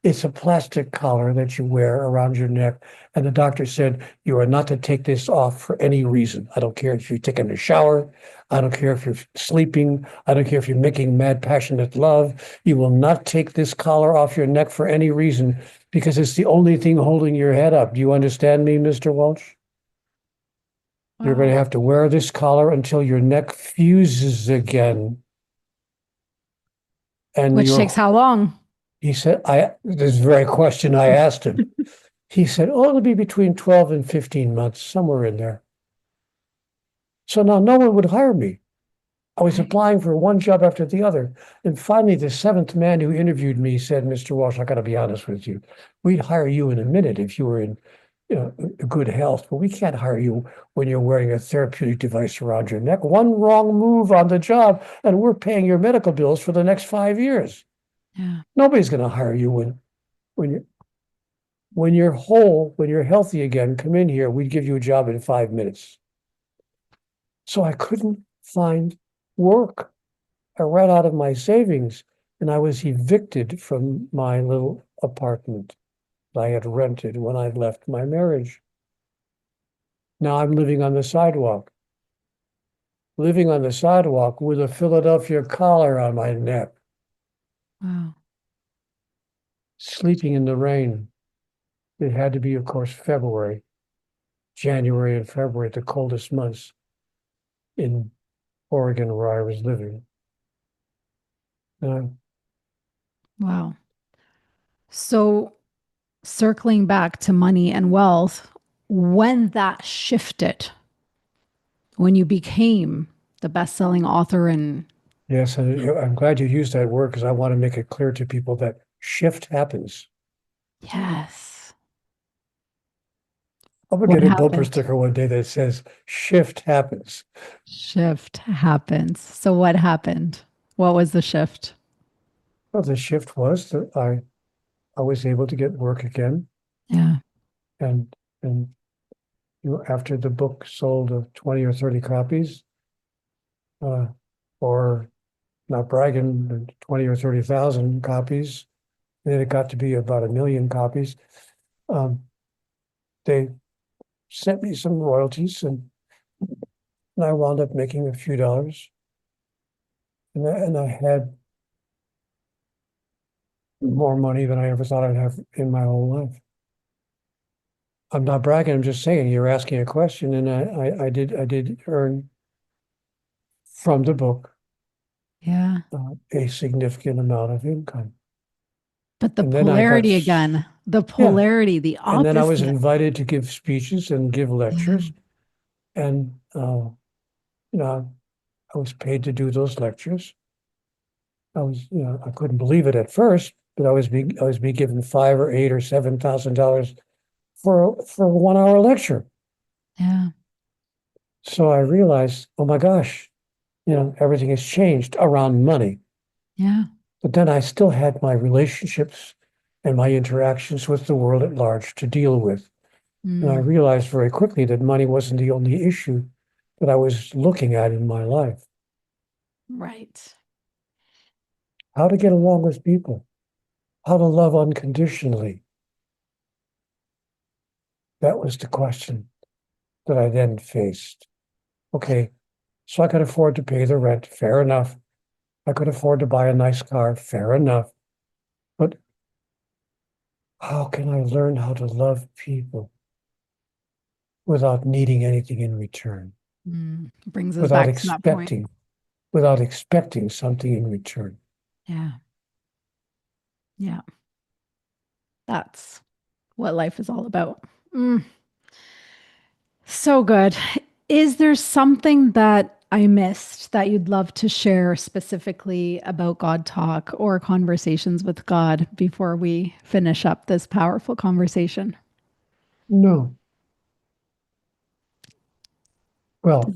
B: It's a plastic collar that you wear around your neck. And the doctor said, "You are not to take this off for any reason. I don't care if you're taking a shower. I don't care if you're sleeping. I don't care if you're making mad, passionate love. You will not take this collar off your neck for any reason because it's the only thing holding your head up. Do you understand me, Mr. Walsh? You're going to have to wear this collar until your neck fuses again." And
A: Which takes how long?
B: he said, this very question I asked him. He said, "Oh, it'll be between 12 and 15 months, somewhere in there." So now no one would hire me. I was applying for one job after the other. And finally, the 7th man who interviewed me said, "Mr. Walsh, I got to be honest with you. We'd hire you in a minute if you were in good health, but we can't hire you when you're wearing a therapeutic device around your neck. One wrong move on the job, and we're paying your medical bills for the next 5 years.
A: Yeah.
B: Nobody's going to hire you when you're whole, when you're healthy again. Come in here. We'd give you a job in 5 minutes." So I couldn't find work. I ran out of my savings, and I was evicted from my little apartment I had rented when I left my marriage. Now I'm living on the sidewalk with a Philadelphia collar on my neck,
A: Wow.
B: sleeping in the rain. It had to be, of course, January and February, the coldest months in Oregon where I was living.
A: Wow. So circling back to money and wealth, when that shifted, when you became the best-selling author and
B: Yes, and I'm glad you used that word because I want to make it clear to people that shift happens.
A: yes.
B: I'm going to
A: What
B: get a bumper
A: happened?
B: sticker one day that says shift happens.
A: Shift happens. So what happened? What was the shift?
B: Well, the shift was that I was able to get work again.
A: Yeah.
B: And after the book sold 20 or 30 copies, or not bragging, 20 or 30,000 copies, and then it got to be about 1 million copies. They sent me some royalties, and I wound up making a few dollars. And I had more money than I ever thought I'd have in my whole life. I'm not bragging. I'm just saying you're asking a question, and I did earn from the book
A: Yeah.
B: a significant amount of income.
A: But the
B: And then I got
A: polarity again, the
B: yeah,
A: polarity, the
B: and then I was
A: opposite.
B: invited to give speeches and give lectures, and I was paid to do those lectures. I couldn't believe it at first, but I was being given $5,000 or $8,000 or $7,000 for a 1 hour lecture.
A: Yeah.
B: So I realized, oh my gosh, everything has changed around money.
A: Yeah.
B: But then I still had my relationships and my interactions with the world at large to deal with. And I realized very quickly that money wasn't the only issue that I was looking at in my life.
A: Right.
B: How to get along with people, how to love unconditionally. That was the question that I then faced. Okay, so I could afford to pay the rent, fair enough. I could afford to buy a nice car, fair enough. But how can I learn how to love people without needing anything in return,
A: Brings us
B: without
A: back to that point.
B: expecting something in return?
A: Yeah. Yeah. That's what life is all about. So good. Is there something that I missed that you'd love to share specifically about God Talk or conversations with God before we finish up this powerful conversation?
B: No. Well,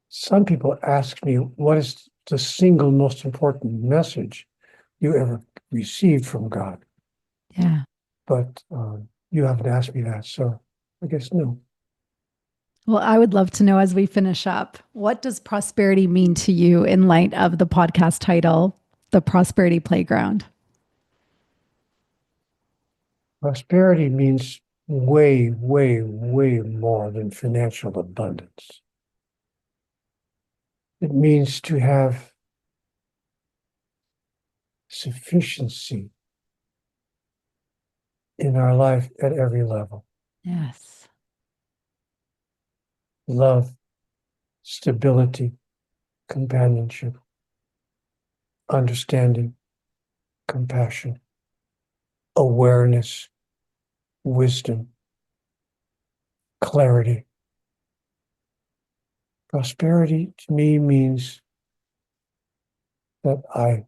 B: some people ask me, what is the single most important message you ever received from God?
A: Yeah.
B: But you haven't asked me that, so I guess no.
A: Well, I would love to know as we finish up, what does prosperity mean to you in light of the podcast title, The Prosperity Playground?
B: Prosperity means way, way, way more than financial abundance. It means to have sufficiency in our life at every level.
A: Yes.
B: Love, stability, companionship, understanding, compassion, awareness, wisdom, clarity. Prosperity to me means that I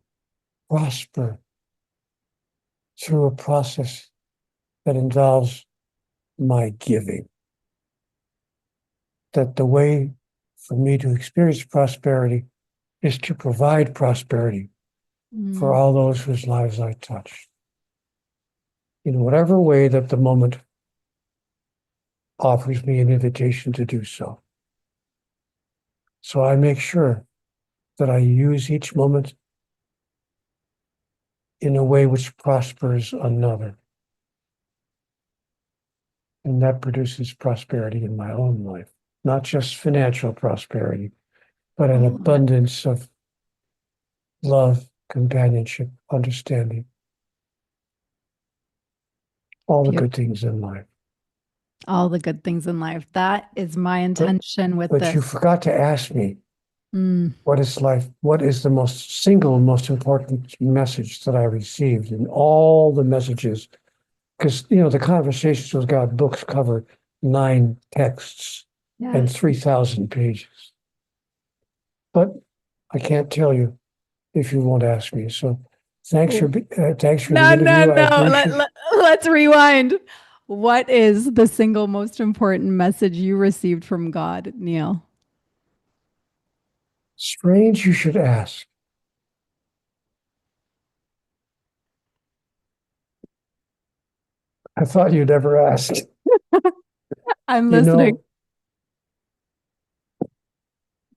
B: prosper through a process that involves my giving. That the way for me to experience prosperity is to provide prosperity for all those whose lives I touch, in whatever way that the moment offers me an invitation to do so. So I make sure that I use each moment in a way which prospers another. And that produces prosperity in my own life, not just financial prosperity, but an abundance of love, companionship, understanding, all the good things in life.
A: All the good things in life. That is my intention with
B: But
A: this.
B: you forgot to ask me, what is life? What is the most important message that I received in all the messages? Because, the Conversations with God books cover 9 texts and 3,000 pages. But I can't tell you if you won't ask me. So thanks for the interview. I appreciate
A: Let's rewind. What is the single most important message you received from God, Neale?
B: Strange you should ask. I thought you'd never asked.
A: I'm listening.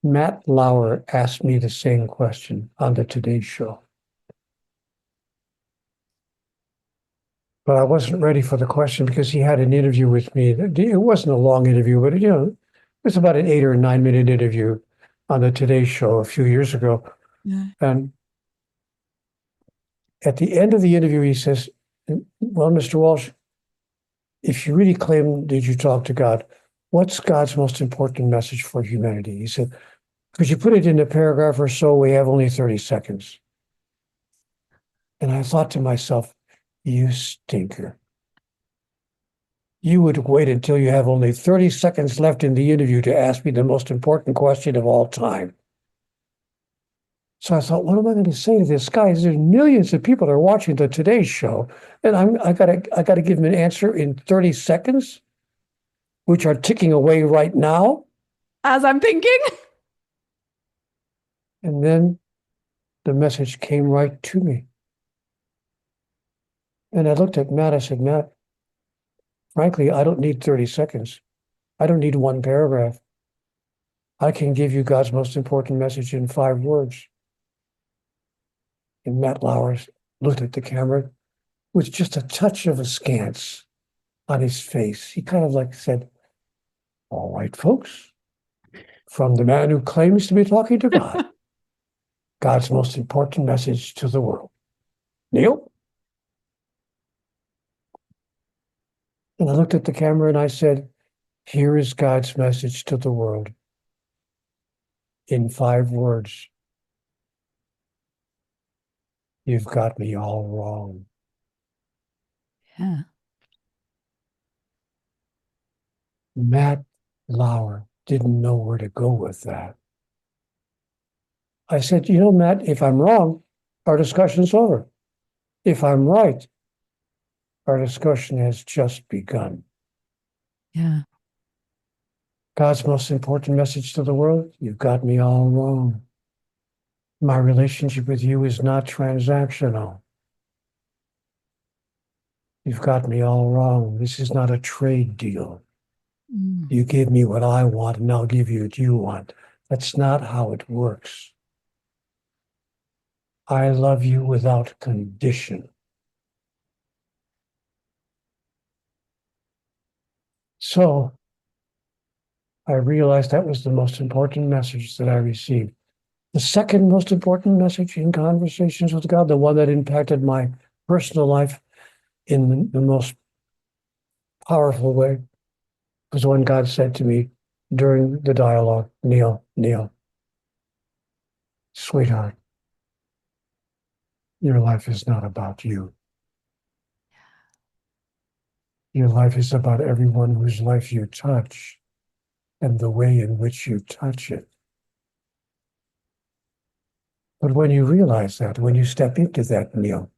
B: Matt Lauer asked me the same question on the Today Show. But I wasn't ready for the question because he had an interview with me. It wasn't a long interview, but it was about an 8 or 9 minute interview on the Today Show a few years ago.
A: Yeah.
B: And at the end of the interview, he says, well, Mr. Walsh, if you really claim that you talk to God, what's God's most important message for humanity? He said, could you put it in a paragraph or so? We have only 30 seconds. And I thought to myself, you stinker. You would wait until you have only 30 seconds left in the interview to ask me the most important question of all time. So I thought, what am I going to say to this guy? There's millions of people that are watching the Today Show, and I gotta give him an answer in 30 seconds, which are ticking away right now.
A: As I'm thinking.
B: And then the message came right to me. And I looked at Matt, I said, Matt, Frankly, I don't need 30 seconds. I don't need one paragraph. I can give you God's most important message in 5 words. And Matt Lauer looked at the camera with just a touch of askance on his face. He kind of like said, "All right, folks, from the man who claims to be talking to God, God's most important message to the world. Neale?" And I looked at the camera and I said, "Here is God's message to the world in 5 words. You've got me all wrong."
A: Yeah.
B: Matt Lauer didn't know where to go with that. I said, "You know, Matt, if I'm wrong, our discussion's over. If I'm right, our discussion has just begun.
A: Yeah.
B: God's most important message to the world, you've got me all wrong. My relationship with you is not transactional. You've got me all wrong. This is not a trade deal.
A: Mm.
B: You give me what I want and I'll give you what you want. That's not how it works. I love you without condition." So I realized that was the most important message that I received. The second most important message in conversations with God, the one that impacted my personal life in the most powerful way, was when God said to me during the dialogue, "Neale, sweetheart, your life is not about you. Your life is about everyone whose life you touch and the way in which you touch it." But when you realize that, when you step into that, Neale,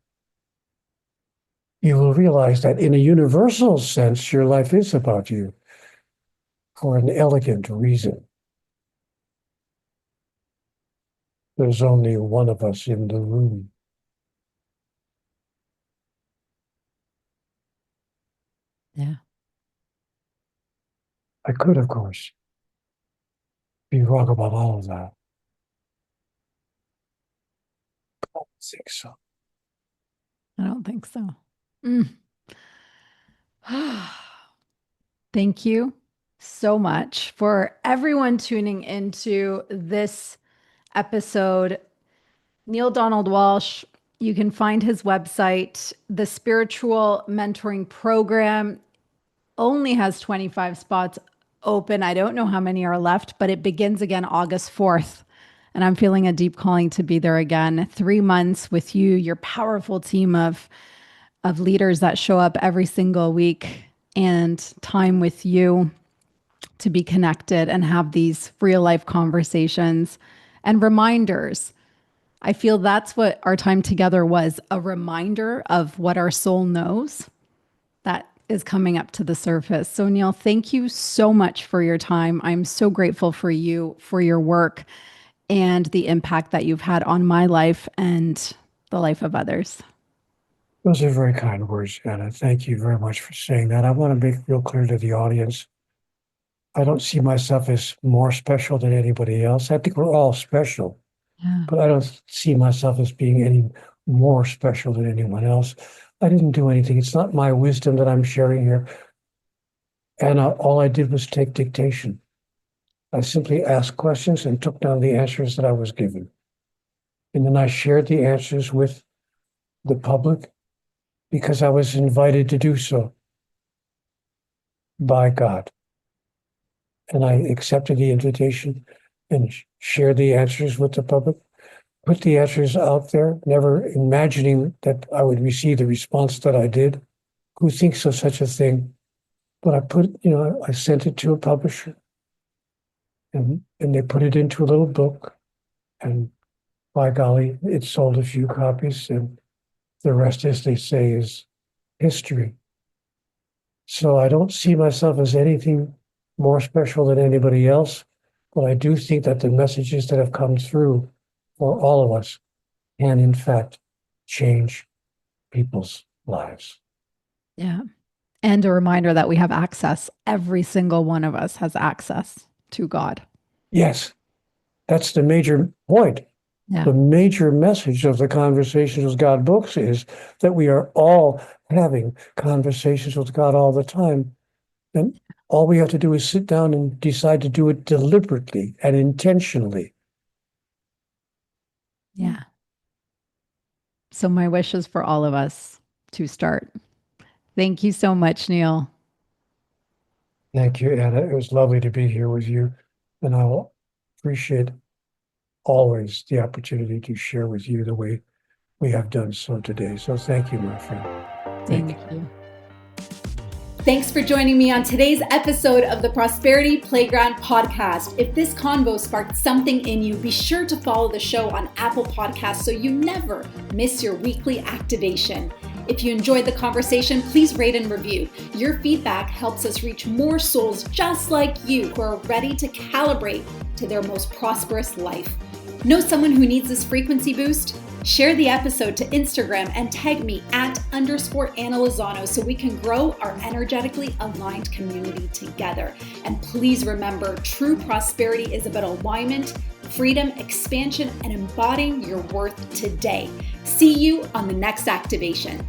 B: you will realize that in a universal sense, your life is about you for an elegant reason. There's only one of us in the room.
A: Yeah.
B: I could, of course, be wrong about all of that. I don't think so.
A: I don't think so. Mm. Thank you so much for everyone tuning into this episode. Neale Donald Walsch, you can find his website. The Spiritual Mentoring Program only has 25 spots open. I don't know how many are left, but it begins again August 4th. And I'm feeling a deep calling to be there again. 3 months with you, your powerful team of leaders that show up every single week, and time with you to be connected and have these real life conversations and reminders. I feel that's what our time together was, a reminder of what our soul knows that is coming up to the surface. So, Neale, thank you so much for your time. I'm so grateful for you, for your work, and the impact that you've had on my life and the life of others.
B: Those are very kind words, Anna. Thank you very much for saying that. I want to make real clear to the audience, I don't see myself as more special than anybody else. I think we're all special,
A: Yeah.
B: but I don't see myself as being any more special than anyone else. I didn't do anything. It's not my wisdom that I'm sharing here. And all I did was take dictation. I simply asked questions and took down the answers that I was given. And then I shared the answers with the public because I was invited to do so by God. And I accepted the invitation and shared the answers with the public, put the answers out there, never imagining that I would receive the response that I did. Who thinks of such a thing? But I sent it to a publisher and they put it into a little book. And by golly, it sold a few copies. And the rest, as they say, is history. So I don't see myself as anything more special than anybody else. But I do think that the messages that have come through for all of us can, in fact, change people's lives.
A: Yeah. And a reminder that we have access. Every single one of us has access to God.
B: Yes, that's the major point.
A: Yeah.
B: The major message of the Conversations with God books is that we are all having conversations with God all the time. And all we have to do is sit down and decide to do it deliberately and intentionally.
A: Yeah. So my wish is for all of us to start. Thank you so much, Neale.
B: Thank you, Anna. It was lovely to be here with you. And I will appreciate always the opportunity to share with you the way we have done so today. So thank you, my friend.
A: Thank you.
C: Thanks for joining me on today's episode of the Prosperity Playground podcast. If this convo sparked something in you, be sure to follow the show on Apple Podcasts so you never miss your weekly activation. If you enjoyed the conversation, please rate and review. Your feedback helps us reach more souls just like you who are ready to calibrate to their most prosperous life. Know someone who needs this frequency boost? Share the episode to Instagram and tag me @_Anna Lozano so we can grow our energetically aligned community together. And please remember, true prosperity is about alignment, freedom, expansion, and embodying your worth today. See you on the next activation.